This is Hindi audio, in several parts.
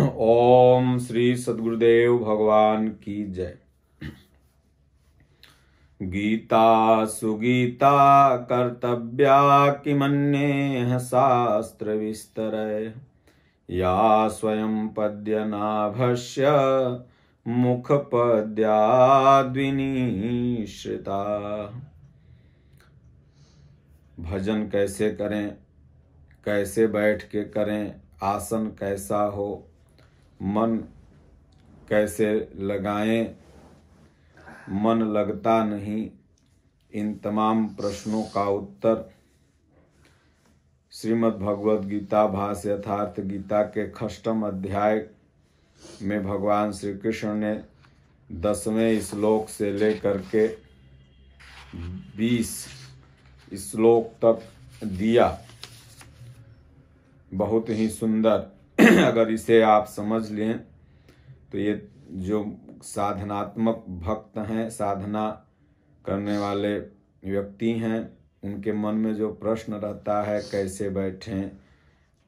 ओम श्री सद्गुरुदेव भगवान की जय। गीता सुगीता कर्तव्या किमन्येह शास्त्र विस्तरय या स्वयं पद्यनाभस्य मुखपद्याद्विनिश्रिता। भजन कैसे करें, कैसे बैठ के करें, आसन कैसा हो, मन कैसे लगाएं, मन लगता नहीं, इन तमाम प्रश्नों का उत्तर श्रीमद् भगवद गीता भाष्य यथार्थ गीता के 6वें अध्याय में भगवान श्री कृष्ण ने 10वें श्लोक से लेकर के 20 श्लोक तक दिया। बहुत ही सुंदर। अगर इसे आप समझ लें तो ये जो साधनात्मक भक्त हैं, साधना करने वाले व्यक्ति हैं, उनके मन में जो प्रश्न रहता है कैसे बैठें,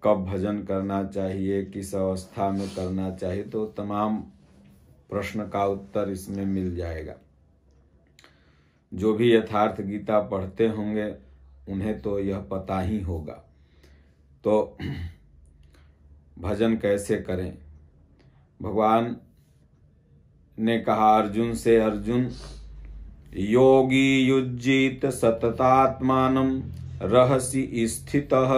कब भजन करना चाहिए, किस अवस्था में करना चाहिए, तो तमाम प्रश्न का उत्तर इसमें मिल जाएगा। जो भी यथार्थ गीता पढ़ते होंगे उन्हें तो यह पता ही होगा। तो भजन कैसे करें, भगवान ने कहा अर्जुन से, अर्जुन योगी युज्जित सततात्मानं रहसि स्थितः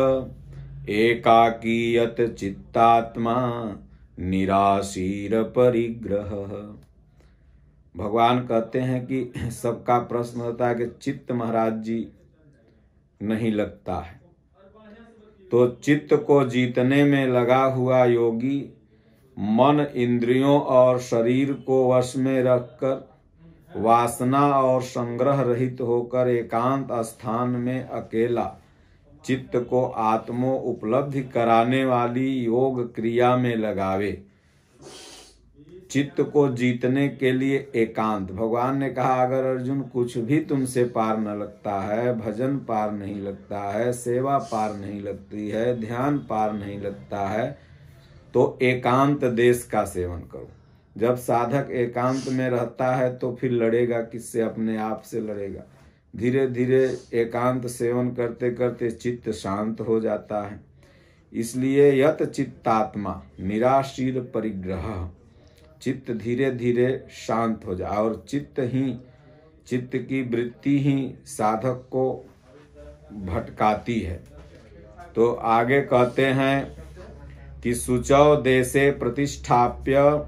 एकाकीयत चित्तात्मा निराशीर परिग्रह। भगवान कहते हैं कि सबका प्रश्न होता है कि चित्त महाराज जी नहीं लगता है। तो चित्त को जीतने में लगा हुआ योगी मन, इंद्रियों और शरीर को वश में रखकर वासना और संग्रह रहित होकर एकांत स्थान में अकेला चित्त को आत्मो उपलब्धि कराने वाली योग क्रिया में लगावे। चित्त को जीतने के लिए एकांत। भगवान ने कहा अगर अर्जुन कुछ भी तुमसे पार न लगता है, भजन पार नहीं लगता है, सेवा पार नहीं लगती है, ध्यान पार नहीं लगता है, तो एकांत देश का सेवन करो। जब साधक एकांत में रहता है तो फिर लड़ेगा किससे? अपने आप से लड़ेगा। धीरे धीरे एकांत सेवन करते करते चित्त शांत हो जाता है। इसलिए यत चित्तात्मा निराशीर परिग्रह, चित्त धीरे धीरे शांत हो जाए। और चित्त की वृत्ति ही साधक को भटकाती है। तो आगे कहते हैं कि शुचौ देशे प्रतिष्ठाप्य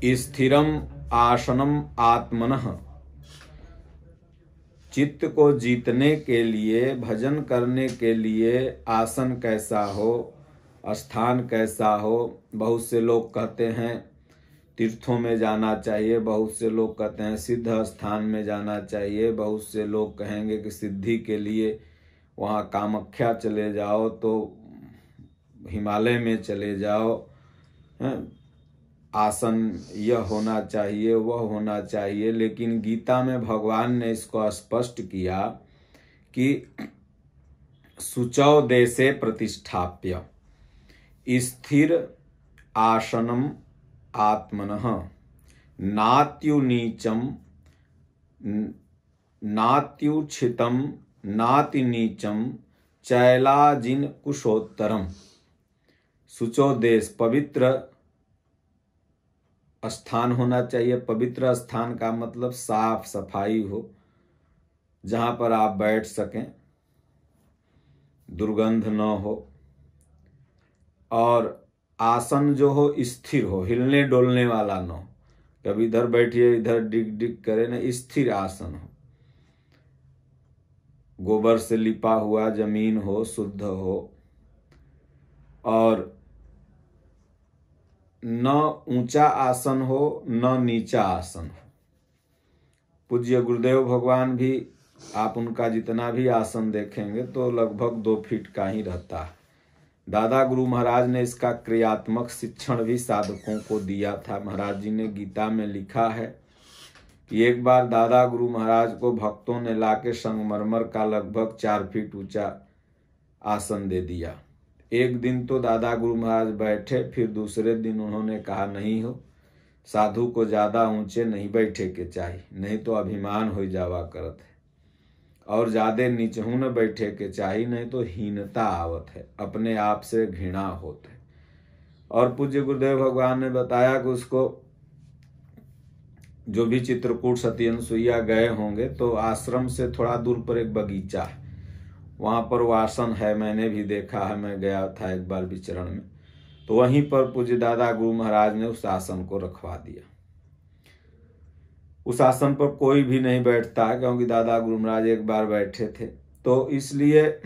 स्थिरम आसनम आत्मनः। चित्त को जीतने के लिए, भजन करने के लिए आसन कैसा हो, स्थान कैसा हो। बहुत से लोग कहते हैं तीर्थों में जाना चाहिए, बहुत से लोग कहते हैं सिद्ध स्थान में जाना चाहिए, बहुत से लोग कहेंगे कि सिद्धि के लिए वहाँ कामाख्या चले जाओ, तो हिमालय में चले जाओ, आसन यह होना चाहिए, वह होना चाहिए। लेकिन गीता में भगवान ने इसको स्पष्ट किया कि शुचौ देशे प्रतिष्ठाप्य स्थिर आसनम आत्मनः नात्युनीचम नात्युच्छितम नातिनीचम चैलाजिन कुशोत्तरम। शुचो देश पवित्र स्थान होना चाहिए। पवित्र स्थान का मतलब साफ सफाई हो, जहां पर आप बैठ सकें, दुर्गंध न हो, और आसन जो हो स्थिर हो, हिलने डोलने वाला न हो। कभी इधर बैठिए इधर डिग डिग करे न, स्थिर आसन हो, गोबर से लिपा हुआ जमीन हो, शुद्ध हो, और न ऊंचा आसन हो न नीचा आसन हो। पूज्य गुरुदेव भगवान भी, आप उनका जितना भी आसन देखेंगे तो लगभग 2 फीट का ही रहता है। दादा गुरु महाराज ने इसका क्रियात्मक शिक्षण भी साधकों को दिया था। महाराज जी ने गीता में लिखा है कि एक बार दादा गुरु महाराज को भक्तों ने लाके संगमरमर का लगभग 4 फीट ऊंचा आसन दे दिया। एक दिन तो दादा गुरु महाराज बैठे, फिर दूसरे दिन उन्होंने कहा नहीं हो, साधु को ज्यादा ऊंचे नहीं बैठे के चाहिए, नहीं तो अभिमान हो जावा करत है, और ज्यादा नीचहू न बैठे के चाहिए, नहीं तो हीनता आवत है, अपने आप से घृणा होत है। और पूज्य गुरुदेव भगवान ने बताया कि उसको जो भी चित्रकूट सत्यनसुईया गए होंगे तो आश्रम से थोड़ा दूर पर एक बगीचा है, वहां पर वो आसन है, मैंने भी देखा है, मैं गया था एक बार विचरण में, तो वहीं पर पूज्य दादा गुरु महाराज ने उस आसन को रखवा दिया। उस आसन पर कोई भी नहीं बैठता है, क्योंकि दादा गुरु महाराज एक बार बैठे थे। तो इसलिए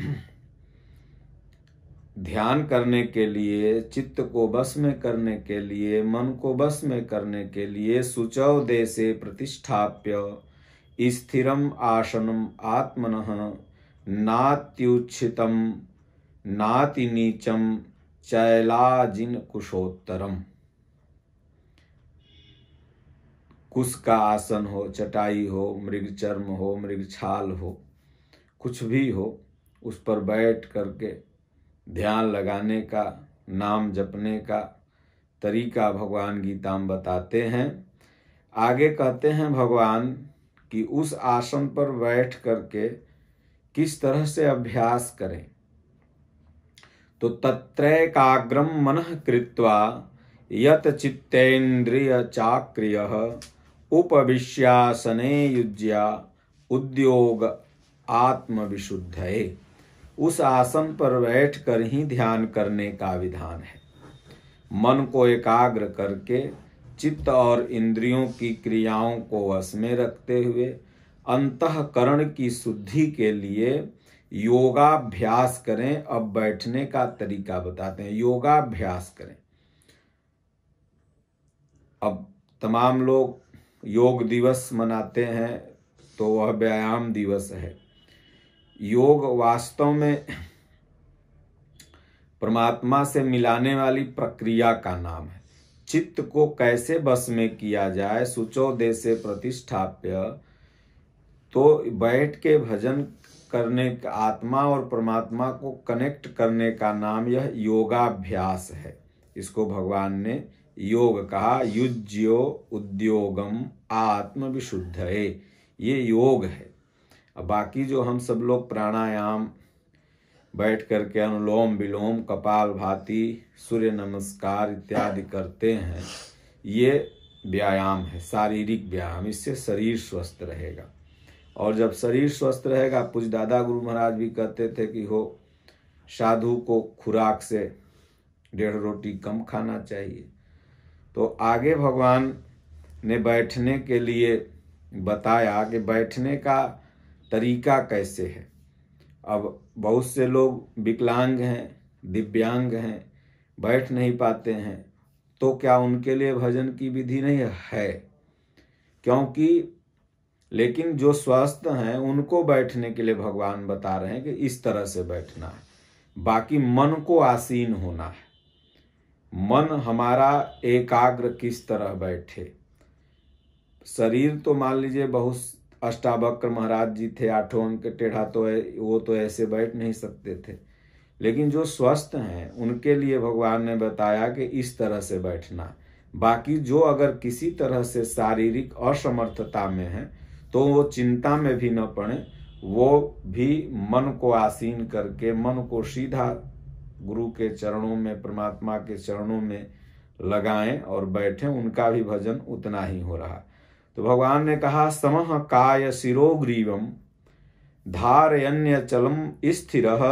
ध्यान करने के लिए, चित्त को बस में करने के लिए, मन को बस में करने के लिए शुचौ देशे प्रतिष्ठाप्य स्थिरम आसनम आत्मनः नात्युच्छितम नाति नीचम चैलाजिन कुशोत्तरम। कुश का आसन हो, चटाई हो, मृग चर्म हो, मृग छाल हो, कुछ भी हो, उस पर बैठ करके ध्यान लगाने का, नाम जपने का तरीका भगवान गीता में बताते हैं। आगे कहते हैं भगवान कि उस आसन पर बैठ करके किस तरह से अभ्यास करें। तो तत्रैकाग्रम मनः कृत्वा यत चित्तेन्द्रिय चाक्रियः उपविश्यासने युज्या उद्योग आत्मविशुद्धये। उस आसन पर बैठ कर ही ध्यान करने का विधान है। मन को एकाग्र करके चित्त और इंद्रियों की क्रियाओं को वश में रखते हुए अंतःकरण की शुद्धि के लिए योगाभ्यास करें। अब बैठने का तरीका बताते हैं, योगाभ्यास करें। अब तमाम लोग योग दिवस मनाते हैं, तो वह व्यायाम दिवस है। योग वास्तव में परमात्मा से मिलाने वाली प्रक्रिया का नाम है। चित्त को कैसे बस में किया जाए, शुचौ देशे प्रतिष्ठाप्य, तो बैठ के भजन करने का, आत्मा और परमात्मा को कनेक्ट करने का नाम यह योगाभ्यास है। इसको भगवान ने योग कहा। युज्यो उद्योगम आत्मविशुद्धये, ये योग है। अब बाकी जो हम सब लोग प्राणायाम बैठ करके अनुलोम विलोम, कपालभाति, सूर्य नमस्कार इत्यादि करते हैं, ये व्यायाम है, शारीरिक व्यायाम। इससे शरीर स्वस्थ रहेगा, और जब शरीर स्वस्थ रहेगा, पूज्य दादा गुरु महाराज भी कहते थे कि हो साधु को खुराक से 1.5 रोटी कम खाना चाहिए। तो आगे भगवान ने बैठने के लिए बताया कि बैठने का तरीका कैसे है। अब बहुत से लोग विकलांग हैं, दिव्यांग हैं, बैठ नहीं पाते हैं, तो क्या उनके लिए भजन की विधि नहीं है? क्योंकि लेकिन जो स्वस्थ हैं उनको बैठने के लिए भगवान बता रहे हैं कि इस तरह से बैठना है। बाकी मन को आसीन होना है। मन हमारा एकाग्र किस तरह बैठे। शरीर तो मान लीजिए बहुत अष्टावक्र महाराज जी थे, 8 अंक के टेढ़ा, तो वो तो ऐसे बैठ नहीं सकते थे। लेकिन जो स्वस्थ हैं उनके लिए भगवान ने बताया कि इस तरह से बैठना। बाकी जो अगर किसी तरह से शारीरिक असमर्थता में है तो वो चिंता में भी न पड़े, वो भी मन को आसीन करके, मन को सीधा गुरु के चरणों में, परमात्मा के चरणों में लगाएं और बैठें। उनका भी भजन उतना ही हो रहा। तो भगवान ने कहा, समः काय शिरोग्रीवम धारयन्यचलम स्थिरः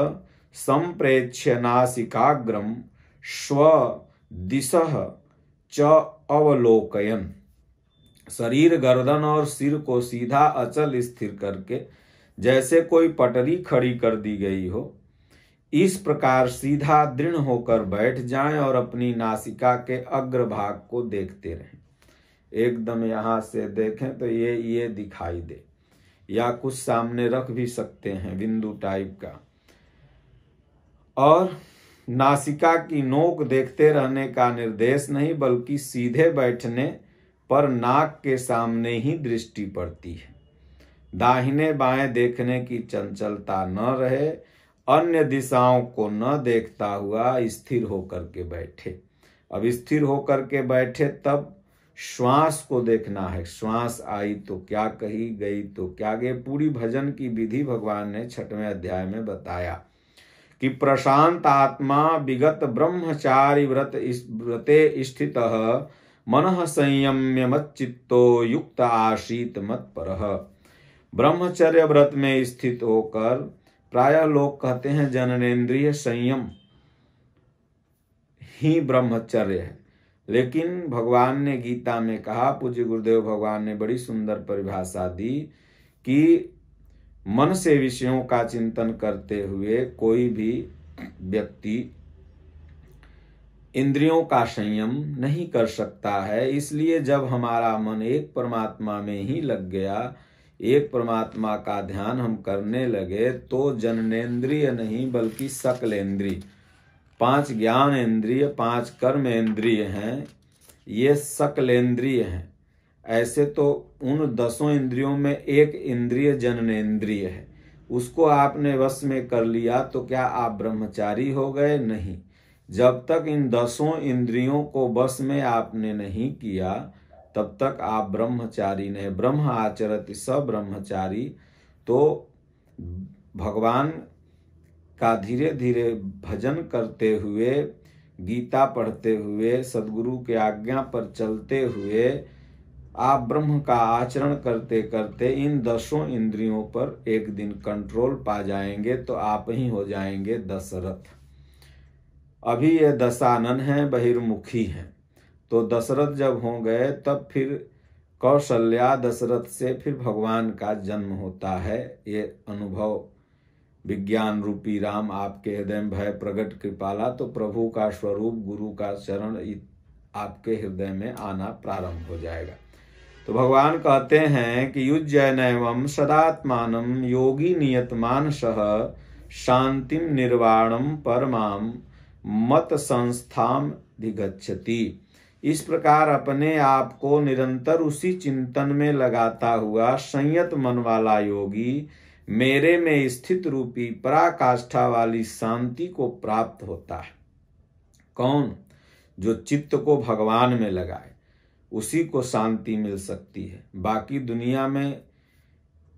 संप्रेक्ष्य नासिकाग्रम स्व दिशः च अवलोकयन्। शरीर, गर्दन और सिर को सीधा अचल स्थिर करके, जैसे कोई पटरी खड़ी कर दी गई हो, इस प्रकार सीधा दृढ़ होकर बैठ जाएं और अपनी नासिका के अग्रभाग को देखते रहें। एकदम यहां से देखें तो ये दिखाई दे, या कुछ सामने रख भी सकते हैं बिंदु टाइप का। और नासिका की नोक देखते रहने का निर्देश नहीं, बल्कि सीधे बैठने पर नाक के सामने ही दृष्टि पड़ती है। दाहिने बाएं देखने की चंचलता न रहे, अन्य दिशाओं को न देखता हुआ स्थिर होकर के बैठे। अब स्थिर होकर के बैठे तब श्वास को देखना है। श्वास आई तो क्या कही, गई तो क्या गई। पूरी भजन की विधि भगवान ने 6वें अध्याय में बताया कि प्रशांत आत्मा विगत ब्रह्मचारी व्रते स्थितः मनः संयम्य मच्चित्तो युक्त आसीत मत्परः। ब्रह्मचर्य व्रत में स्थित होकर, प्रायः लोग कहते हैं जननेन्द्रिय संयम ही ब्रह्मचर्य है, लेकिन भगवान ने गीता में कहा, पूज्य गुरुदेव भगवान ने बड़ी सुंदर परिभाषा दी कि मन से विषयों का चिंतन करते हुए कोई भी व्यक्ति इंद्रियों का संयम नहीं कर सकता है। इसलिए जब हमारा मन एक परमात्मा में ही लग गया, एक परमात्मा का ध्यान हम करने लगे, तो जननेन्द्रिय नहीं बल्कि सकलेंद्रिय, 5 ज्ञानेन्द्रिय, 5 कर्मेंद्रिय हैं, ये सकलेंद्रिय हैं। ऐसे तो उन 10 इंद्रियों में एक इंद्रिय जननेन्द्रिय है, उसको आपने वश में कर लिया तो क्या आप ब्रह्मचारी हो गए? नहीं। जब तक इन 10 इंद्रियों को वश में आपने नहीं किया तब तक आप ब्रह्मचारी नहीं। ब्रह्म आचरति स ब्रह्मचारी। तो भगवान का धीरे धीरे भजन करते हुए, गीता पढ़ते हुए, सद्गुरु के आज्ञा पर चलते हुए आप ब्रह्म का आचरण करते करते इन 10 इंद्रियों पर एक दिन कंट्रोल पा जाएंगे, तो आप ही हो जाएंगे दशरथ। अभी ये दशानन हैं, बहिर्मुखी हैं। तो दशरथ जब हो गए तब फिर कौशल्या दशरथ से फिर भगवान का जन्म होता है। ये अनुभव विज्ञान रूपी राम आपके हृदय में भय प्रगट कृपाला, तो प्रभु का स्वरूप, गुरु का चरण आपके हृदय में आना प्रारंभ हो जाएगा। तो भगवान कहते हैं कि युज्यनैवं सदात्मानं योगी नियतमानसः शांतिम निर्वाणम परमाम मत संस्थाम धिगच्छति। इस प्रकार अपने आप को निरंतर उसी चिंतन में लगाता हुआ संयत मन वाला योगी मेरे में स्थित रूपी पराकाष्ठा वाली शांति को प्राप्त होता है। कौन? जो चित्त को भगवान में लगाए, उसी को शांति मिल सकती है। बाकी दुनिया में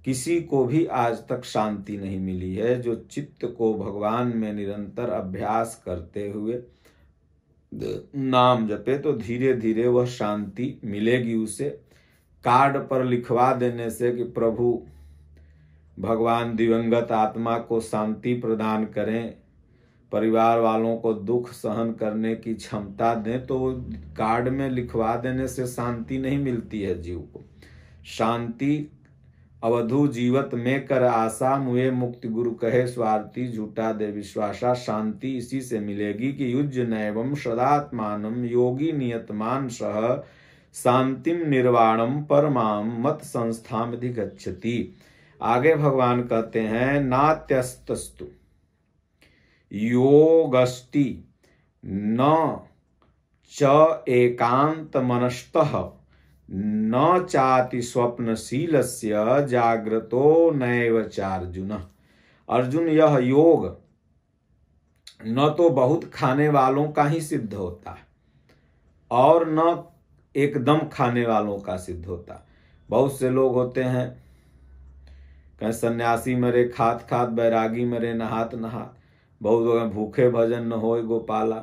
किसी को भी आज तक शांति नहीं मिली है। जो चित्त को भगवान में निरंतर अभ्यास करते हुए नाम जपे तो धीरे धीरे वह शांति मिलेगी उसे। कार्ड पर लिखवा देने से कि प्रभु भगवान दिवंगत आत्मा को शांति प्रदान करें, परिवार वालों को दुख सहन करने की क्षमता दें, तो कार्ड में लिखवा देने से शांति नहीं मिलती है जीव को। शांति अवधु जीवत में कर आशा, मुए मुक्ति गुरु कहे स्वार्थी, झूठा दे विश्वासा। शांति इसी से मिलेगी कि युज्य नैवम सदात्मानम योगी नियतमान सह शांतिम निर्वाणम परमाम मत संस्थाम अधिगच्छति। आगे भगवान कहते हैं नात्यस्तस्तु योगस्ति न च एकांत मनस्तः न चाति स्वप्नशीलस्य जाग्रतो नैव चार्जुन। अर्जुन, यह योग न तो बहुत खाने वालों का ही सिद्ध होता है और न एकदम खाने वालों का सिद्ध होता। बहुत से लोग होते हैं, कहीं सन्यासी मरे खात खात, बैरागी मरे नहात नहात, बहुत लोग भूखे भजन न होए गोपाला।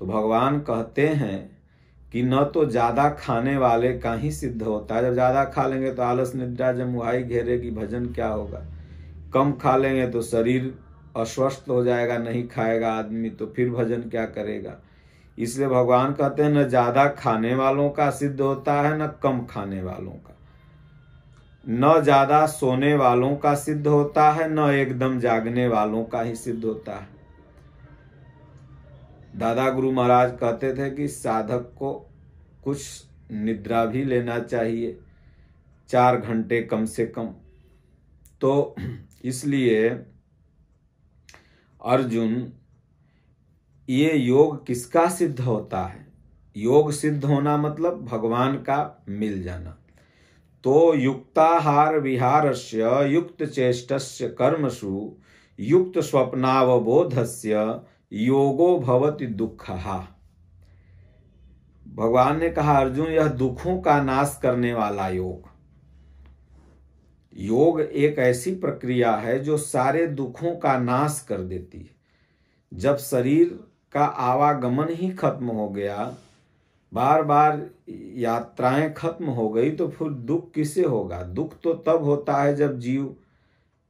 तो भगवान कहते हैं कि न तो ज्यादा खाने वाले का ही सिद्ध होता है। जब ज्यादा खा लेंगे तो आलस निद्रा जमुहाई घेरेगी, भजन क्या होगा। कम खा लेंगे तो शरीर अस्वस्थ हो जाएगा, नहीं खाएगा आदमी तो फिर भजन क्या करेगा। इसलिए भगवान कहते हैं न ज्यादा खाने वालों का सिद्ध होता है न कम खाने वालों का, न ज्यादा सोने वालों का सिद्ध होता है न एकदम जागने वालों का ही सिद्ध होता है। दादा गुरु महाराज कहते थे कि साधक को कुछ निद्रा भी लेना चाहिए, 4 घंटे कम से कम। तो इसलिए अर्जुन, ये योग किसका सिद्ध होता है? योग सिद्ध होना मतलब भगवान का मिल जाना। तो युक्ताहार विहारस्य युक्त चेष्टस्य कर्मसु युक्त स्वप्नावबोधस्य योगो भवति दुःखः। भगवान ने कहा अर्जुन, यह दुखों का नाश करने वाला योग एक ऐसी प्रक्रिया है जो सारे दुखों का नाश कर देती है। जब शरीर का आवागमन ही खत्म हो गया, बार बार यात्राएं खत्म हो गई, तो फिर दुख किसे होगा? दुख तो तब होता है जब जीव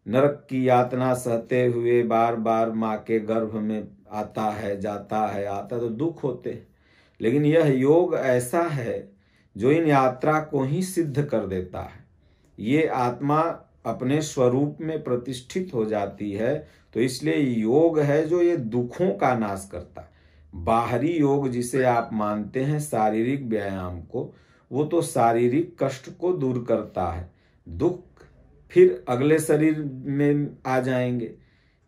नरक की यातना सहते हुए बार बार माँ के गर्भ में आता है, जाता है, आता, तो दुख होते हैं। लेकिन यह योग ऐसा है जो इन यात्रा को ही सिद्ध कर देता है। ये आत्मा अपने स्वरूप में प्रतिष्ठित हो जाती है, तो इसलिए योग है जो ये दुखों का नाश करता है। बाहरी योग जिसे आप मानते हैं शारीरिक व्यायाम को, वो तो शारीरिक कष्ट को दूर करता है, दुख फिर अगले शरीर में आ जाएंगे,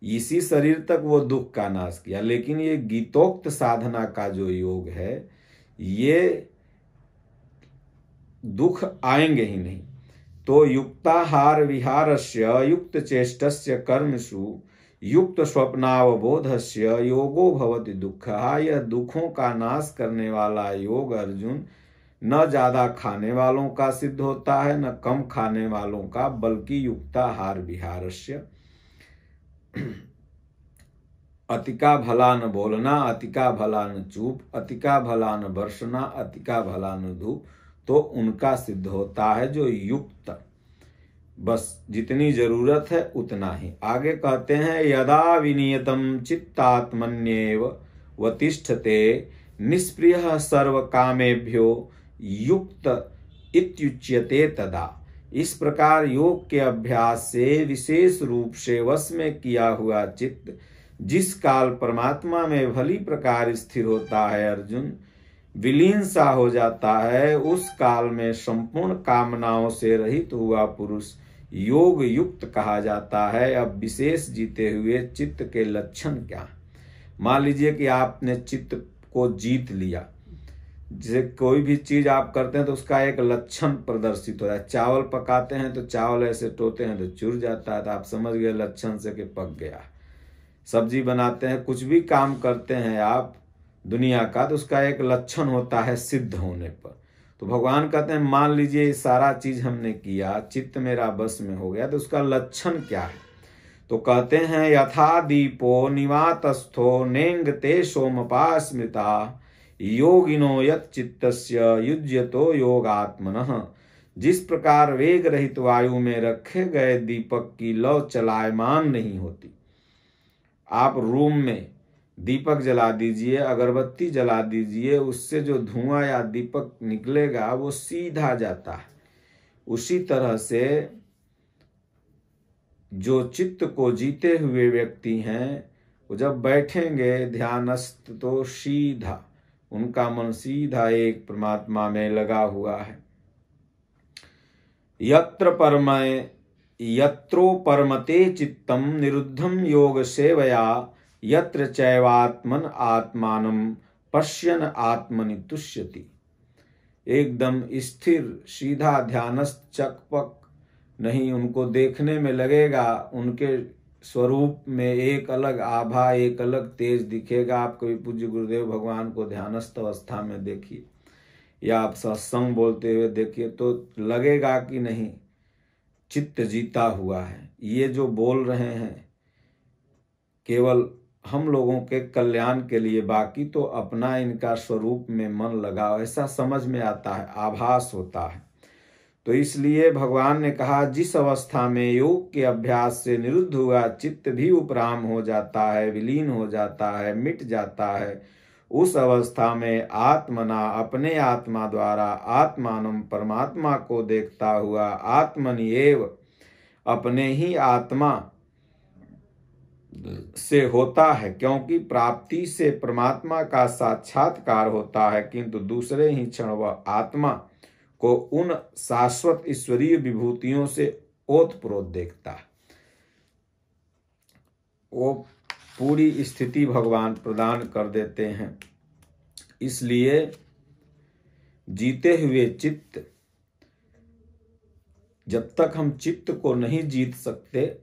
इसी शरीर तक वो दुख का नाश किया। लेकिन ये गीतोक्त साधना का जो योग है, ये दुख आएंगे ही नहीं। तो युक्ताहार विहारस्य युक्त चेष्टस्य कर्मसु युक्त स्वप्नावबोधस्य योगो भवति दुःखः। यह दुखों का नाश करने वाला योग अर्जुन न ज्यादा खाने वालों का सिद्ध होता है, न कम खाने वालों का, बल्कि युक्ताहार विहारस्य, अतिका भला न बोलना, अतिका भला न चूप, अतिका भला न बरसना, अतिका भला न धूप, तो उनका सिद्ध होता है जो युक्त, बस जितनी जरूरत है उतना ही। आगे कहते हैं यदा विनियतम चित्तात्मन्येव वतिष्ठते निष्प्रियः सर्व कामेभ्यो युक्त इत्युच्यते तदा। इस प्रकार योग के अभ्यास से विशेष रूप से वश में किया हुआ चित्त जिस काल परमात्मा में भली प्रकार स्थिर होता है अर्जुन, विलीन सा हो जाता है, उस काल में संपूर्ण कामनाओं से रहित हुआ पुरुष योग युक्त कहा जाता है। अब विशेष जीते हुए चित्त के लक्षण क्या? मान लीजिए कि आपने चित्त को जीत लिया, जैसे कोई भी चीज आप करते हैं तो उसका एक लक्षण प्रदर्शित होता है। चावल पकाते हैं तो चावल ऐसे टोते हैं तो चुर जाता है, तो आप समझ गए लक्षण से कि पक गया। सब्जी बनाते हैं, कुछ भी काम करते हैं आप दुनिया का, तो उसका एक लक्षण होता है सिद्ध होने पर। तो भगवान कहते हैं मान लीजिए सारा चीज हमने किया, चित्त मेरा बस में हो गया, तो उसका लक्षण क्या है? तो कहते हैं यथा दीपो निवातस्थो नेंगते सोमपा स्मृता योगिनो यत् चित्तस्य युज्यतो योगात्मनः। जिस प्रकार वेग रहित वायु में रखे गए दीपक की लौ चलायमान नहीं होती। आप रूम में दीपक जला दीजिए, अगरबत्ती जला दीजिए, उससे जो धुआं या दीपक निकलेगा वो सीधा जाता है। उसी तरह से जो चित्त को जीते हुए व्यक्ति हैं, वो जब बैठेंगे ध्यानस्थ तो सीधा उनका मन सीधा एक परमात्मा में लगा हुआ है। यत्रो परमते चित्तम निरुद्धम योग सेवया यत्र चैवात्मन आत्मानं पश्यन आत्मनि तुष्यति। एकदम स्थिर सीधा ध्यानस्थ चकपक नहीं, उनको देखने में लगेगा उनके स्वरूप में एक अलग आभा, एक अलग तेज दिखेगा। आप कभी पूज्य गुरुदेव भगवान को ध्यानस्थ अवस्था में देखिए या आप सत्संग बोलते हुए देखिए, तो लगेगा कि नहीं चित्त जीता हुआ है। ये जो बोल रहे हैं केवल हम लोगों के कल्याण के लिए, बाकी तो अपना इनका स्वरूप में मन लगा, ऐसा समझ में आता है, आभास होता है। तो इसलिए भगवान ने कहा जिस अवस्था में योग के अभ्यास से निरुद्ध हुआ चित्त भी उपराम हो जाता है, विलीन हो जाता है, मिट जाता है, उस अवस्था में आत्मना अपने आत्मा द्वारा आत्मानं परमात्मा को देखता हुआ आत्मनि एव अपने ही आत्मा से होता है। क्योंकि प्राप्ति से परमात्मा का साक्षात्कार होता है, किंतु दूसरे ही क्षण वह आत्मा को उन शाश्वत ईश्वरीय विभूतियों से ओतप्रोत देखता है। वो पूरी स्थिति भगवान प्रदान कर देते हैं। इसलिए जीते हुए चित्त, जब तक हम चित्त को नहीं जीत सकते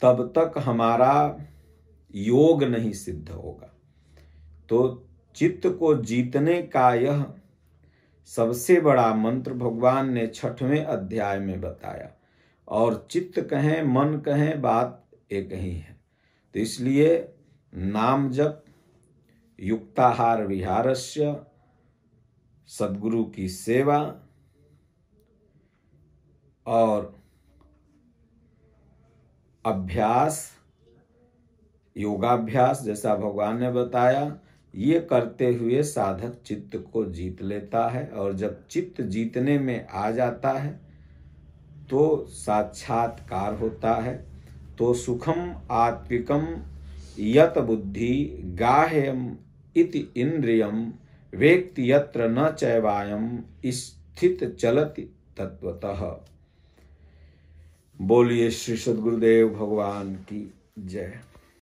तब तक हमारा योग नहीं सिद्ध होगा। तो चित्त को जीतने का यह सबसे बड़ा मंत्र भगवान ने 6वें अध्याय में बताया। और चित्त कहें मन कहें बात एक ही है। तो इसलिए नाम जप, युक्ताहार विहारस्य, सद्गुरु की सेवा और अभ्यास, योगाभ्यास जैसा भगवान ने बताया, ये करते हुए साधक चित्त को जीत लेता है। और जब चित्त जीतने में आ जाता है तो साक्षात्कार होता है। तो सुखम आत्विकम यत बुद्धि गाह्यम इति इंद्रियम वेत्ति यत्र न चैवायम स्थित चलति तत्वतः। बोलिए श्री सद्गुरुदेव भगवान की जय।